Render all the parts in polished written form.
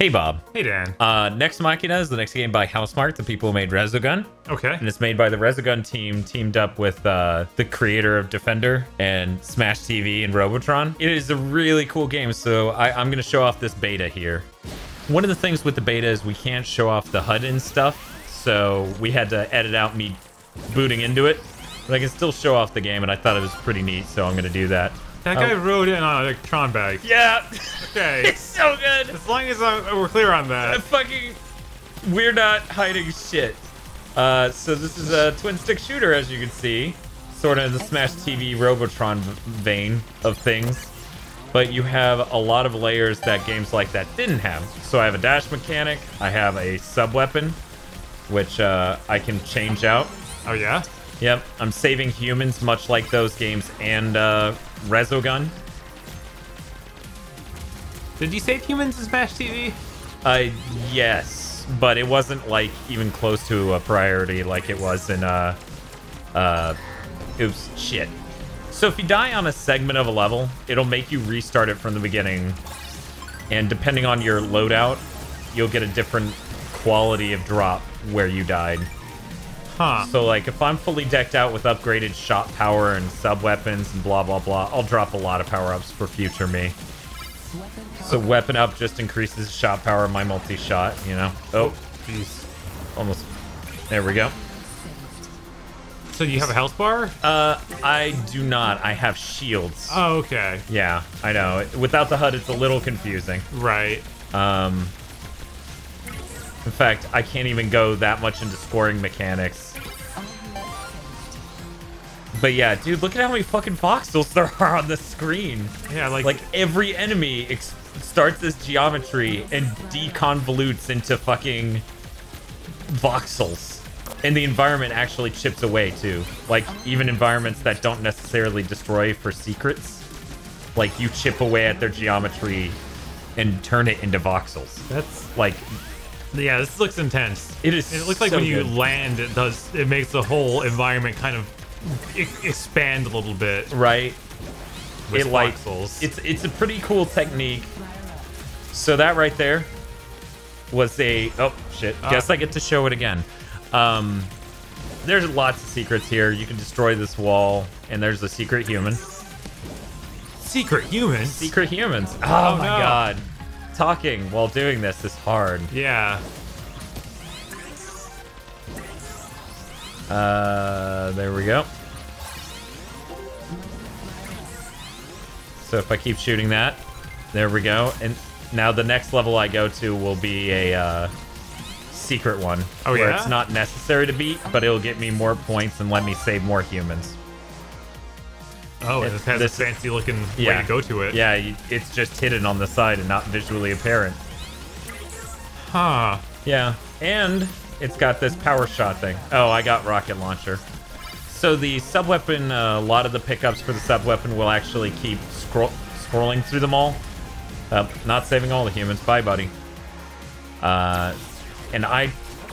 Hey, Bob. Hey, Dan. Nex Machina is the next game by Housemarque, the people who made ResoGun. Okay. And it's made by the ResoGun team, teamed up with the creator of Defender and Smash TV and Robotron. It is a really cool game, so I'm going to show off this beta here. One of the things with the beta is we can't show off the HUD and stuff, so we had to edit out me booting into it. But I can still show off the game, and I thought it was pretty neat, so I'm going to do that. That guy rode in on a Tron bag. Yeah. Okay. It's so good. As long as we're clear on that. We're not hiding shit. So this is a twin stick shooter, as you can see, sort of in the Smash TV Robotron vein of things. But you have a lot of layers that games like that didn't have. So I have a dash mechanic. I have a sub weapon, which I can change out. Oh yeah. Yep. I'm saving humans, much like those games, and ResoGun. Did you save humans in Smash TV? Yes, but it wasn't like even close to a priority like it was in oops, shit. So if you die on a segment of a level, it'll make you restart it from the beginning, and depending on your loadout, you'll get a different quality of drop where you died. Huh. So like if I'm fully decked out with upgraded shot power and sub weapons and blah blah blah, I'll drop a lot of power-ups for future me. So weapon up just increases shot power of my multi-shot, you know. Oh, jeez. Almost. There we go. So you have a health bar? I do not. I have shields. Oh, okay. Yeah, I know. Without the HUD, it's a little confusing. Right. In fact, I can't even go that much into scoring mechanics. But yeah, dude, look at how many fucking voxels there are on the screen. Yeah, like every enemy starts this geometry and deconvolutes into fucking voxels. And the environment actually chips away too. Like even environments that don't necessarily destroy for secrets, like you chip away at their geometry and turn it into voxels. That's like, yeah, this looks intense. It is. It looks like so when you good. land, it makes the whole environment kind of expand a little bit. Right. With It like voxels. it's a pretty cool technique. So that right there was a oh shit. Guess I get to show it again. There's lots of secrets here. You can destroy this wall, and there's a secret human. Secret humans? Secret humans. Oh my god. Talking while doing this is hard. Yeah. There we go. So if I keep shooting that, there we go. And now the next level I go to will be a secret one. Oh, where yeah? it's not necessary to beat, but it'll get me more points and let me save more humans. Oh, and it has this fancy looking way to go to it. Yeah, it's just hidden on the side and not visually apparent. Huh. Yeah, and it's got this power shot thing. Oh, I got rocket launcher. So the sub weapon, a lot of the pickups for the sub weapon will actually keep scrolling through them all. Not saving all the humans. Bye, buddy. And I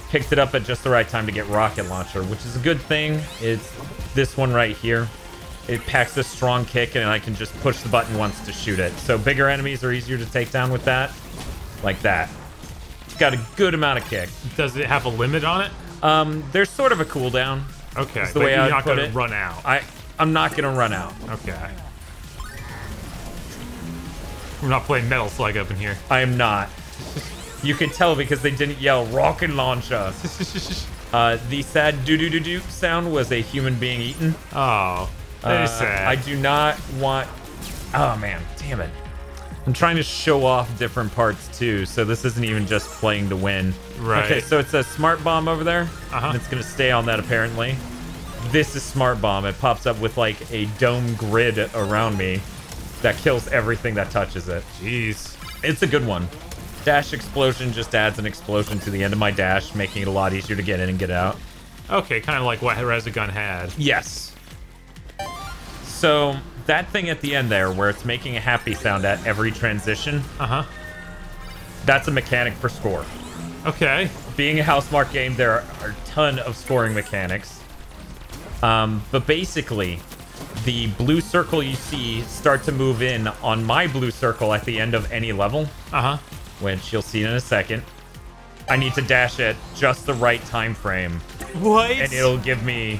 picked it up at just the right time to get rocket launcher, which is a good thing. It's this one right here. It packs a strong kick, and I can just push the button once to shoot it. So bigger enemies are easier to take down with that. Like that. It's got a good amount of kick. Does it have a limit on it? There's sort of a cooldown. Okay, That's the but way you're I'd not put going to it. run out. I'm not going to run out. Okay. We're not playing Metal Slug up in here. I am not. You can tell because they didn't yell rocket launcher. The sad doo-doo-doo-doo sound was a human being eaten. Oh, that is sad. I do not want... Oh, man. Damn it. I'm trying to show off different parts, too, so this isn't even just playing to win. Right. Okay, so it's a smart bomb over there, and it's going to stay on that, apparently. This is smart bomb. It pops up with, like, a dome grid around me that kills everything that touches it. Jeez. It's a good one. Dash explosion just adds an explosion to the end of my dash, making it a lot easier to get in and get out. Okay, kind of like what ResoGun had. Yes. So that thing at the end there, where it's making a happy sound at every transition, that's a mechanic for score. Okay. Being a Housemarque game, there are a ton of scoring mechanics. But basically, the blue circle you see start to move in on my blue circle at the end of any level. which you'll see in a second. I need to dash at just the right time frame. What? And it'll give me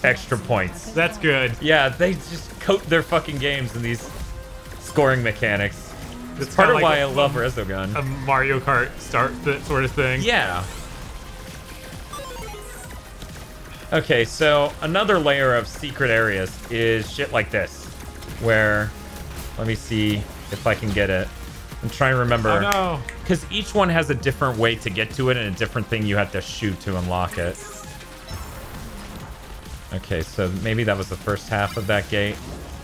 extra points. That's good. Yeah, they just coat their fucking games in these scoring mechanics. It's part of like why I love ResoGun. A Mario Kart start sort of thing. Yeah. Okay, so another layer of secret areas is shit like this. Where, let me see if I can get it. I'm trying to remember. Oh no. Because each one has a different way to get to it and a different thing you have to shoot to unlock it. Okay, so maybe that was the first half of that gate.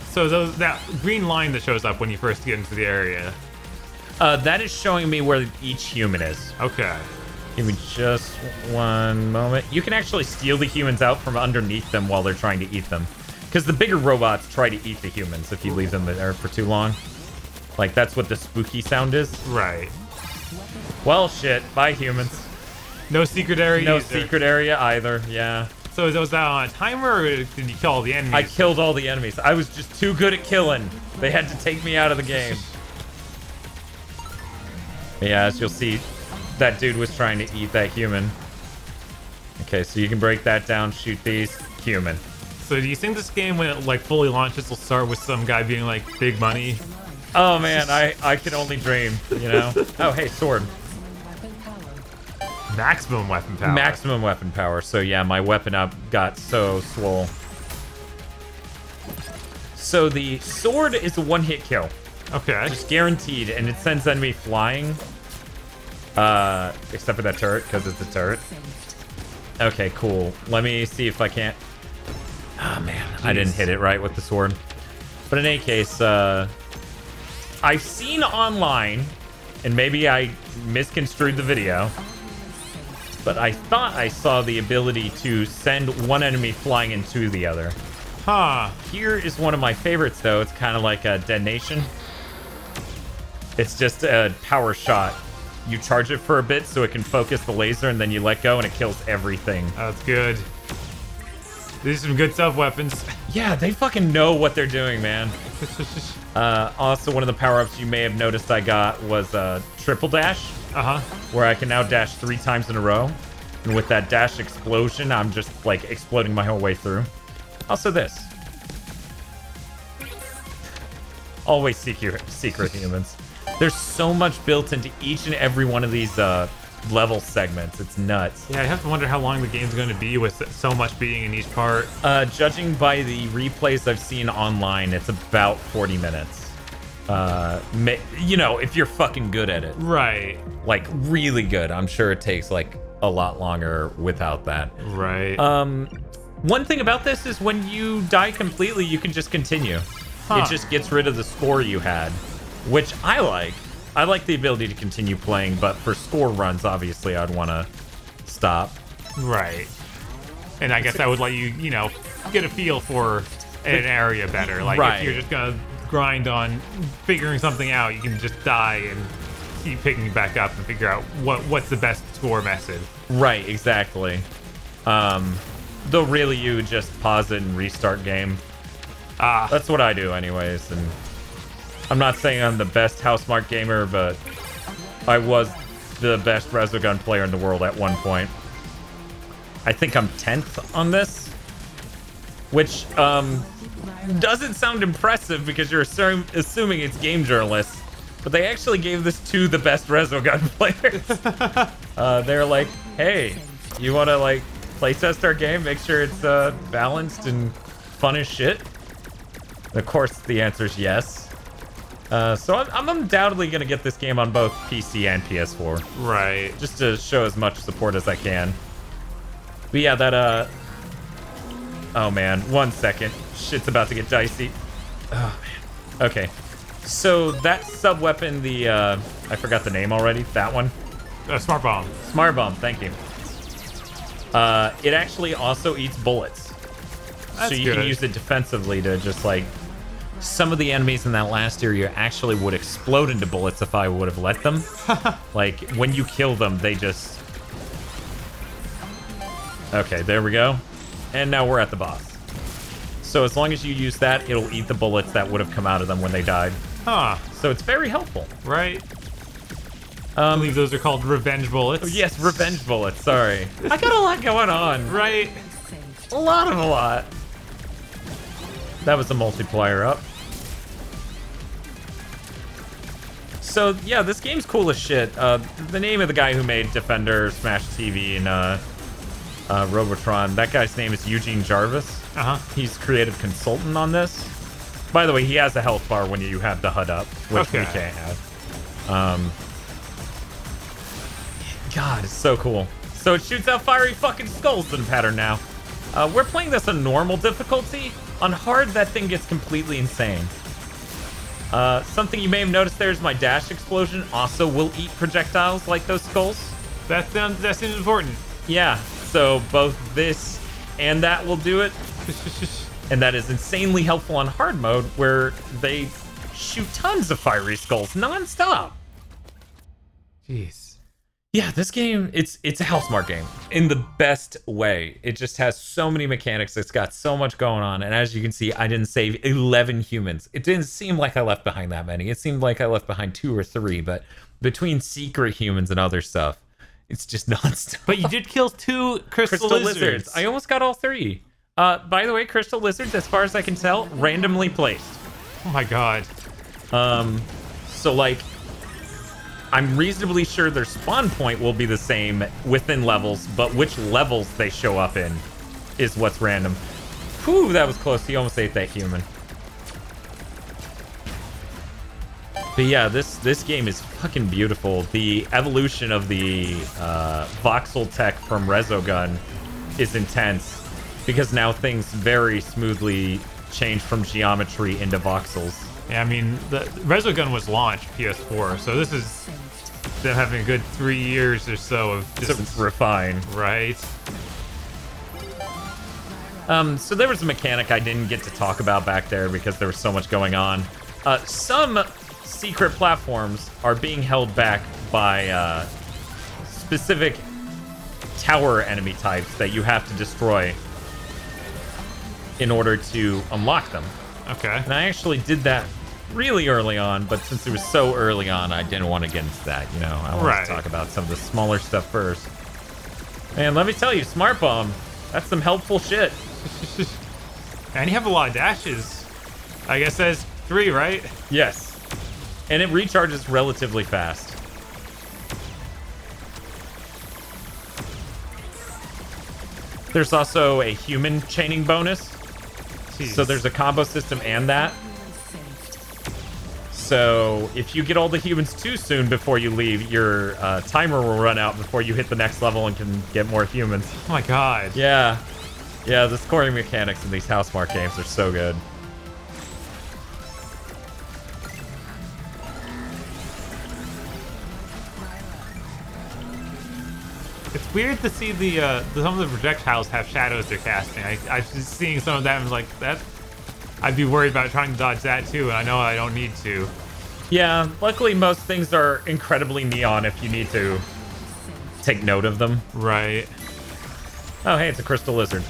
So that green line that shows up when you first get into the area. That is showing me where each human is. Okay. Give me just one moment. You can actually steal the humans out from underneath them while they're trying to eat them. Because the bigger robots try to eat the humans if you leave them there for too long. Like, that's what the spooky sound is. Right. Well, shit. Bye, humans. No secret area No either. secret area either, yeah. So was that on a timer, or did you kill all the enemies? I killed all the enemies. I was just too good at killing. They had to take me out of the game. Yeah, as you'll see, that dude was trying to eat that human. Okay, so you can break that down, shoot these. Human. So do you think this game, when it like fully launches, will start with some guy being like big money? Oh man, I can only dream, you know? Oh, hey, sword. Maximum weapon power. Maximum weapon power. So yeah, my weapon up got so swole. So the sword is a one-hit kill. Okay. Just guaranteed, and it sends enemy flying. Except for that turret, because it's a turret. Okay, cool. Let me see if I can't... Oh man, I didn't hit it right with the sword. But in any case, I've seen online, and maybe I misconstrued the video, but I thought I saw the ability to send one enemy flying into the other. Huh. Here is one of my favorites, though. It's kind of like a detonation. It's just a power shot. You charge it for a bit so it can focus the laser, and then you let go, and it kills everything. That's good. These are some good sub-weapons. Yeah, they fucking know what they're doing, man. Also, one of the power-ups you may have noticed I got was a triple dash. Uh-huh. Where I can now dash 3 times in a row. And with that dash explosion, I'm just, like, exploding my whole way through. Also this. Always secret humans. There's so much built into each and every one of these level segments. It's nuts. Yeah, I have to wonder how long the game's going to be with so much being in each part. Judging by the replays I've seen online, it's about 40 minutes. You know, if you're fucking good at it. Right. Like, really good. I'm sure it takes, like, a lot longer without that. Right. One thing about this is when you die completely, you can just continue. Huh. It just gets rid of the score you had, which I like. I like the ability to continue playing, but for score runs, obviously, I'd want to stop. Right. And I guess that would let you, you know, get a feel for an area better. Like, right. If you're just going to grind on figuring something out, you can just die and keep picking back up and figure out what's the best score method. Right, exactly. Though really you just pause it and restart game. That's what I do anyways, and I'm not saying I'm the best Housemarque gamer, but I was the best ResoGun player in the world at one point. I think I'm 10th on this, which doesn't sound impressive because you're assuming it's game journalists, but they actually gave this to the best ResoGun players. They're like, hey, you want to like playtest our game, make sure it's balanced and fun as shit? And of course, the answer is yes. So I'm undoubtedly going to get this game on both PC and PS4. Right. Just to show as much support as I can. But yeah, that, oh man, 1 second. Shit's about to get dicey. Oh man. Okay. So that sub-weapon, the, I forgot the name already. That one. Smart Bomb. Smart Bomb, thank you. It actually also eats bullets. That's so you good. can use it defensively to just like... Some of the enemies in that last area actually would explode into bullets if I would have let them. Like, when you kill them, they just... Okay, there we go. And now we're at the boss. So as long as you use that, it'll eat the bullets that would have come out of them when they died. Huh. So it's very helpful. Right. I believe those are called revenge bullets. Oh, yes, revenge bullets. Sorry. I got a lot going on. Right? A lot. That was a multiplier up. So, yeah, this game's cool as shit. The name of the guy who made Defender, Smash TV, and Robotron, that guy's name is Eugene Jarvis. He's creative consultant on this. By the way, he has a health bar when you have the HUD up, which we can't have. God, it's so cool. So it shoots out fiery fucking skulls in pattern now. We're playing this on normal difficulty. On hard, that thing gets completely insane. Something you may have noticed there is my dash explosion also will eat projectiles like those skulls. That seems important. Yeah, so both this and that will do it. And that is insanely helpful on hard mode, where they shoot tons of fiery skulls non-stop. Jeez. Yeah, this game, it's a health smart game in the best way. It just has so many mechanics. It's got so much going on. And as you can see, I didn't save 11 humans. It didn't seem like I left behind that many. It seemed like I left behind 2 or 3, but between secret humans and other stuff, it's just nonstop. But you did kill 2 crystal lizards. I almost got all 3. By the way, crystal lizards, as far as I can tell, randomly placed. Oh my god. So like, I'm reasonably sure their spawn point will be the same within levels, but which levels they show up in is what's random. Whew, that was close. He almost ate that human. But yeah, this game is fucking beautiful. The evolution of the voxel tech from ResoGun is intense, because now things very smoothly change from geometry into voxels. Yeah, I mean, the ResoGun was launched PS4, so this is them having a good 3 years or so of just to refine. Right. So there was a mechanic I didn't get to talk about back there because there was so much going on. Some secret platforms are being held back by specific tower enemy types that you have to destroy in order to unlock them. Okay. And I actually did that really early on, but since it was so early on, I didn't want to get into that, you know. I wanted to talk about some of the smaller stuff first. And let me tell you, Smart Bomb, that's some helpful shit. And you have a lot of dashes. I guess that's 3, right? Yes. And it recharges relatively fast. There's also a human chaining bonus. Jeez. So there's a combo system and that. So if you get all the humans too soon before you leave, your timer will run out before you hit the next level and can get more humans. Oh my god. Yeah. Yeah, the scoring mechanics in these Housemarque games are so good. It's weird to see some of the projectiles have shadows they're casting. I was just seeing some of that and was like, that... I'd be worried about trying to dodge that too, and I know I don't need to. Yeah, luckily most things are incredibly neon if you need to take note of them. Right. Oh, hey, it's a crystal lizard.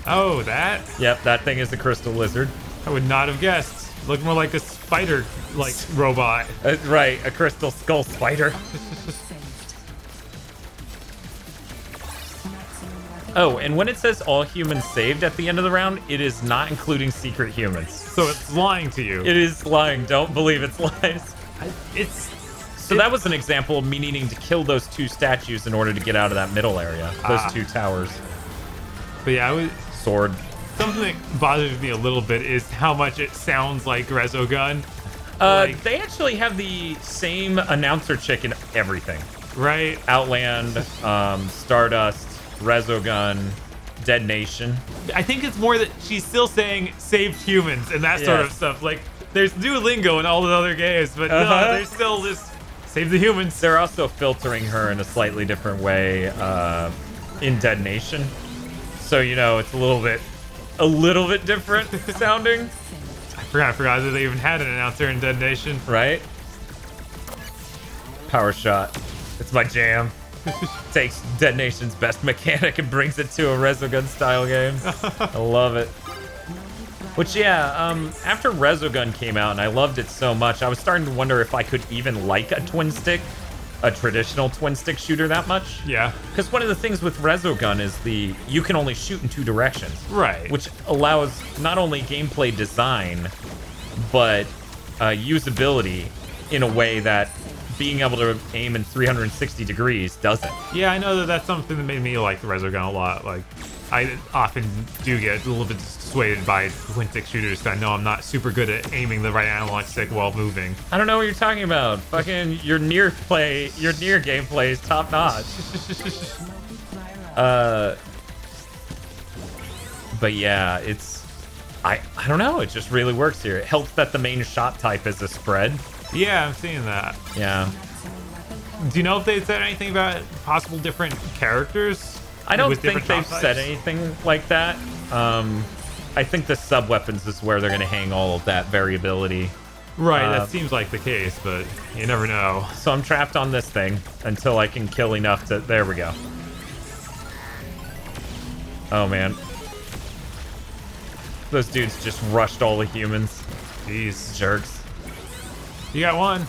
Oh, that? Yep, that thing is a crystal lizard. I would not have guessed. Looked more like a spider, like, robot. Right, a crystal skull spider. Oh, and when it says all humans saved at the end of the round, it is not including secret humans. So it's lying to you. It is lying. Don't believe it's lies. So that was an example of me needing to kill those 2 statues in order to get out of that middle area. Those 2 towers. But yeah, Sword. Something that bothers me a little bit is how much it sounds like ResoGun. They actually have the same announcer chick in everything. Right. Outland, Stardust, ResoGun, Dead Nation. I think it's more that she's still saying saved humans and that sort of stuff. Like, there's new lingo in all the other games, but no, they're still just save the humans. They're also filtering her in a slightly different way in Dead Nation. So, you know, it's a little bit different sounding. I forgot that they even had an announcer in Dead Nation. Right? Power shot. It's my jam. Takes Dead Nation's best mechanic and brings it to a ResoGun style game. I love it. Which, yeah, after ResoGun came out and I loved it so much, I was starting to wonder if I could even like a twin stick. a traditional twin stick shooter that much. Yeah. Because one of the things with ResoGun is you can only shoot in 2 directions. Right. Which allows not only gameplay design, but usability in a way that being able to aim in 360 degrees doesn't. Yeah, I know that's something that made me like the ResoGun a lot. Like, I often do get a little bit dissuaded by twin stick shooters because I know I'm not super good at aiming the right analog stick while moving. I don't know what you're talking about. Fucking your near gameplay is top notch. But yeah, it's I don't know. It just really works here. It helps that the main shot type is a spread. Yeah, I'm seeing that. Yeah. Do you know if they said anything about possible different characters? I don't think they've said anything like that. I think the sub-weapons is where they're going to hang all of that variability. Right, that seems like the case, but you never know. So I'm trapped on this thing until I can kill enough to... There we go. Oh, man. Those dudes just rushed all the humans. Jeez. Jerks. You got one.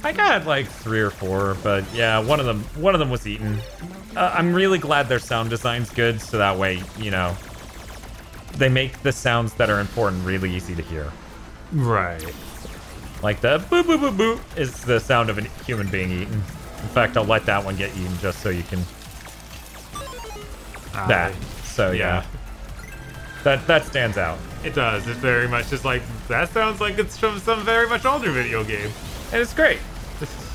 I got like 3 or 4, but yeah, one of them was eaten. I'm really glad their sound design's good, so that way, you know, they make the sounds that are important really easy to hear. Right. Like the boo boo boo boo is the sound of a human being eaten. In fact, I'll let that one get eaten just so you can... that. So yeah. That stands out. It does. It's very much just like, that sounds like it's from some very much older video game. And it's great.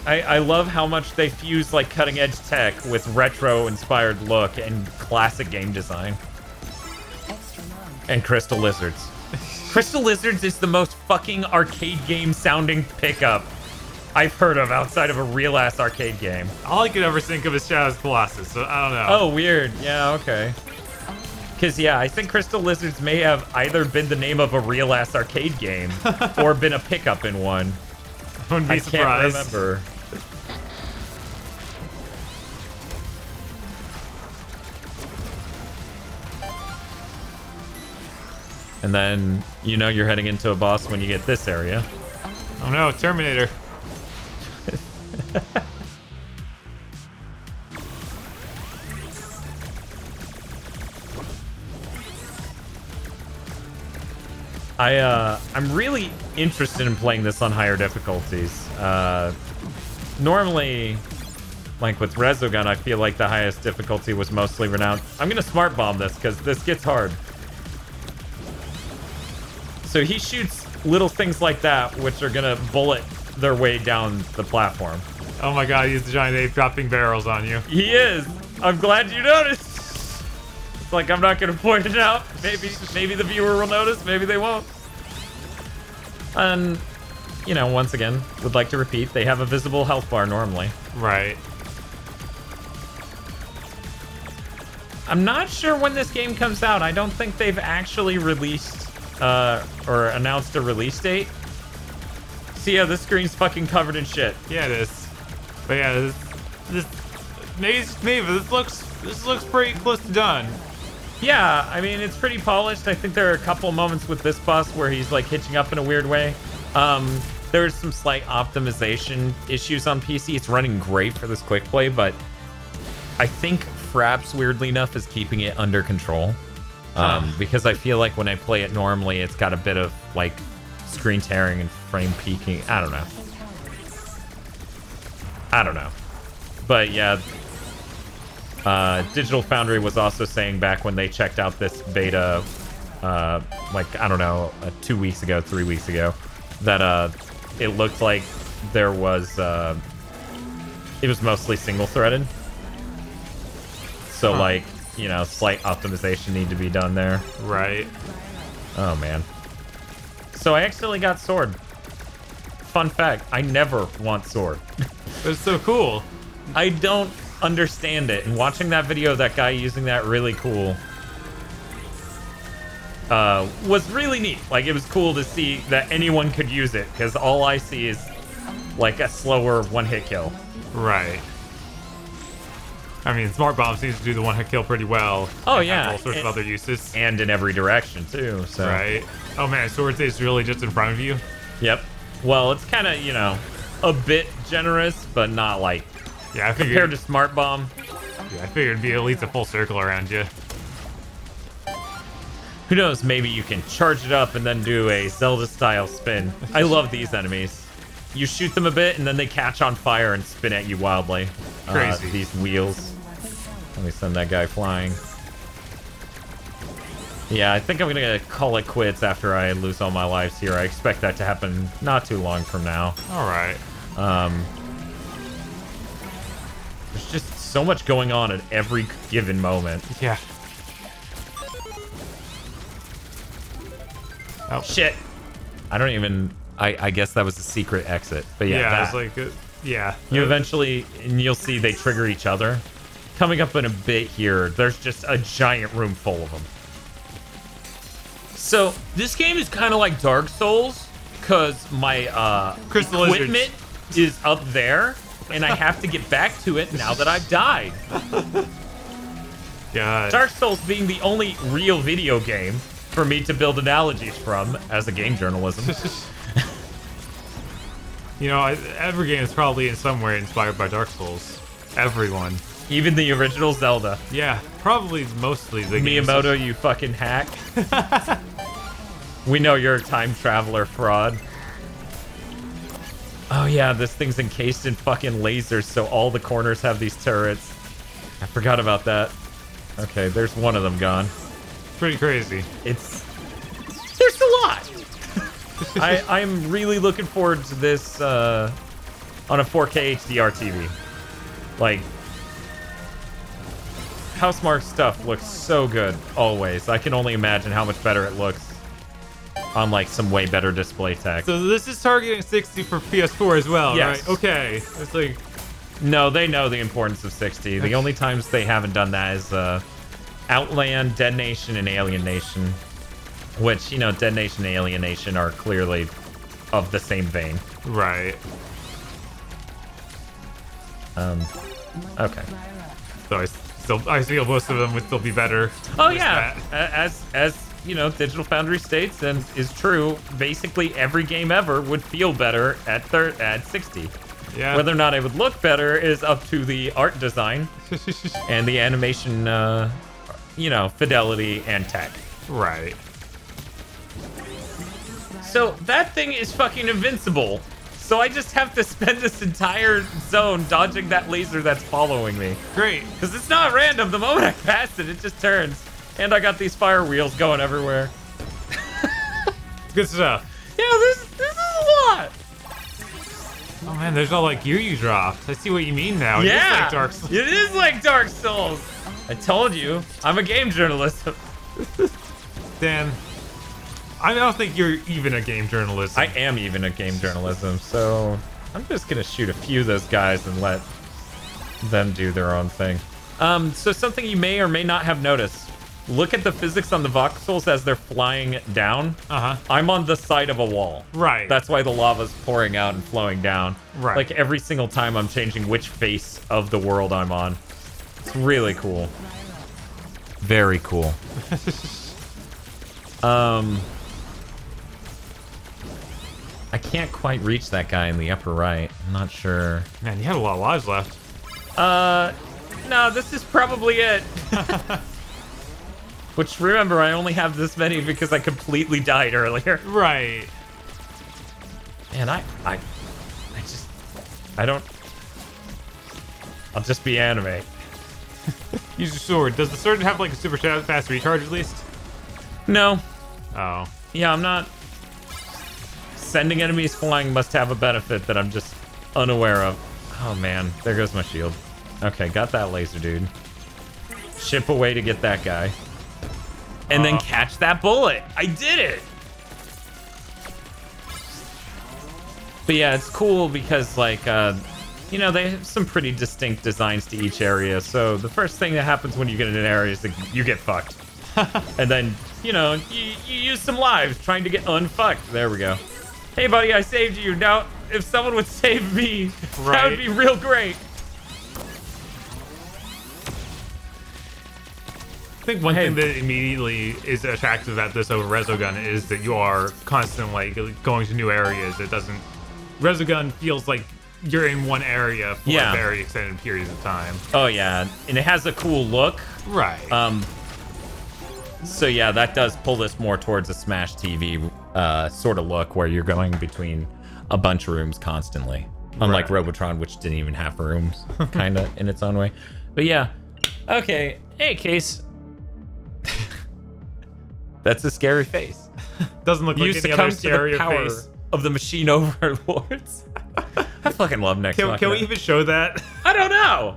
I love how much they fuse like cutting edge tech with retro inspired look and classic game design. And Crystal Lizards. Crystal Lizards is the most fucking arcade game sounding pickup I've heard of outside of a real ass arcade game. All I could ever think of is Shadows Colossus, so I don't know. Oh, weird. Yeah, okay. Because, yeah, I think Crystal Lizards may have either been the name of a real ass arcade game or been a pickup in one. I wouldn't be surprised. Can't remember. And then, you know you're heading into a boss when you get this area. Oh no, Terminator. I'm really interested in playing this on higher difficulties. Normally, like with ResoGun, I feel like the highest difficulty was mostly renowned. I'm gonna smart bomb this because this gets hard. So he shoots little things like that, which are gonna bullet their way down the platform. Oh my god, he's the giant ape dropping barrels on you. He is. I'm glad you noticed. It's like I'm not gonna point it out. Maybe the viewer will notice. Maybe they won't. And you know, once again, would like to repeat, they have a visible health bar normally. Right. I'm not sure when this game comes out. I don't think they've actually released or announced a release date. See, yeah, this screen's fucking covered in shit. Yeah, it is. But yeah, this maybe it's just me, but this looks pretty close to done. Yeah, I mean, it's pretty polished. I think there are a couple moments with this boss where he's like hitching up in a weird way. There's some slight optimization issues on PC. It's running great for this quick play, but I think Fraps, weirdly enough, is keeping it under control. Because I feel like when I play it normally, it's got a bit of like screen tearing and frame peaking. I don't know. But yeah, Digital Foundry was also saying back when they checked out this beta, like, I don't know, 2 weeks ago, 3 weeks ago, that it looked like there was, it was mostly single-threaded. So, like, you know, slight optimization need to be done there. Right. Oh, man. So I accidentally got sword. Fun fact, I never want sword. It's so cool. I don't understand it. And watching that video of that guy using that really cool was really neat. Like, it was cool to see that anyone could use it, because all I see is like a slower one-hit kill. Right. I mean, Smart Bomb seems to do the one-hit kill pretty well. Oh, yeah. All sorts of other uses. And in every direction, too. So. Right. Oh, man, Sword is really just in front of you? Yep. Well, it's kind of, you know, a bit generous, but not like Yeah, I figured. compared to Smart Bomb. Yeah, I figured it'd be at least a full circle around you. Who knows? Maybe you can charge it up and then do a Zelda-style spin. I love these enemies. You shoot them a bit, and then they catch on fire and spin at you wildly. Crazy. These wheels. Let me send that guy flying. Yeah, I think I'm gonna call it quits after I lose all my lives here. I expect that to happen not too long from now. All right. There's just so much going on at every given moment. Yeah. Oh. Shit. I don't even... I guess that was a secret exit. But yeah, Yeah, that. it's like, yeah. You eventually... And you'll see they trigger each other. Coming up in a bit here, there's just a giant room full of them. So, this game is kind of like Dark Souls, because my Crystal equipment lizards. is up there, and I have to get back to it now that I've died. God. Dark Souls being the only real video game for me to build analogies from as a game journalism. You know, every game is probably in some way inspired by Dark Souls. Everyone. Even the original Zelda. Yeah, probably mostly the Miyamoto, you fucking hack. We know you're a time traveler fraud. Oh yeah, this thing's encased in fucking lasers, so all the corners have these turrets. I forgot about that. Okay, there's one of them gone. Pretty crazy. There's a lot. I'm really looking forward to this on a 4K HDR TV. Like, Housemarque stuff looks so good always. I can only imagine how much better it looks on like some way better display tech. So this is targeting 60 for PS4 as well, Yes. right? Okay. It's like, No, they know the importance of 60. The only times they haven't done that is Outland, Dead Nation, and Alien Nation. Which, you know, Dead Nation and Alien Nation are clearly of the same vein. right. Okay. So I feel most of them would still be better. Oh with yeah, that. as you know, Digital Foundry states and is true. Basically, every game ever would feel better at 60. Yeah. Whether or not it would look better is up to the art design and the animation, you know, fidelity and tech. Right. So that thing is fucking invincible. So I just have to spend this entire zone dodging that laser that's following me. Great. Because it's not random. The moment I pass it, it just turns. And I got these fire wheels going everywhere. Good stuff. Yeah, this is a lot. Oh man, there's all like gear you dropped. I see what you mean now. Yeah, It is like Dark Souls. it is like Dark Souls. I told you, I'm a game journalist. Dan, I don't think you're even a game journalist. I am even a game journalism, so I'm just gonna shoot a few of those guys and let them do their own thing. So something you may or may not have noticed. Look at the physics on the voxels as they're flying down. Uh-huh. I'm on the side of a wall. Right. That's why the lava's pouring out and flowing down. Right. Like every single time I'm changing which face of the world I'm on. It's really cool. Very cool. I can't quite reach that guy in the upper right. I'm not sure. Man, you had a lot of lives left. No, this is probably it. Which, remember, I only have this many because I completely died earlier. Right. Man, I don't... I'll just be anime. Use your sword. Does the sword have like a super fast recharge at least? No. Oh. Yeah, I'm not... Sending enemies flying must have a benefit that I'm just unaware of. Oh, man. There goes my shield. Okay, got that laser dude. Ship away to get that guy. And then catch that bullet. I did it! But yeah, it's cool because, like, you know, they have some pretty distinct designs to each area. So the first thing that happens when you get in an area is that you get fucked. And then, you know, you use some lives trying to get unfucked. There we go. Hey, buddy, I saved you. Now, if someone would save me, that would be real great. I think one thing that immediately is attractive at this over ResoGun is that you are constantly like going to new areas. It doesn't ResoGun feels like you're in one area for Yeah. very extended periods of time. Oh yeah, and it has a cool look. Right. So yeah, that does pull this more towards a Smash TV sort of look where you're going between a bunch of rooms constantly. Unlike Right. Robotron, which didn't even have rooms, kind of in its own way. But yeah, okay. Hey, Case. That's a scary face. Doesn't look You like used any to other come to the scarier power face. of the machine overlords. I fucking love Nex Machina. Can we even show that? I don't know.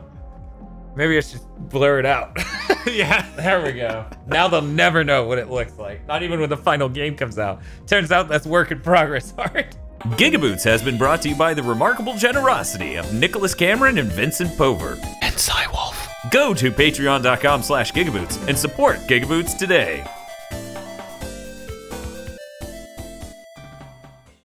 Maybe I should blur it out. Yeah. There we go. Now they'll never know what it looks like. Not even when the final game comes out. Turns out that's work in progress art. GigaBoots has been brought to you by the remarkable generosity of Nicholas Cameron and Vincent Pover. And Cywolf. Go to patreon.com/gigaboots and support GigaBoots today.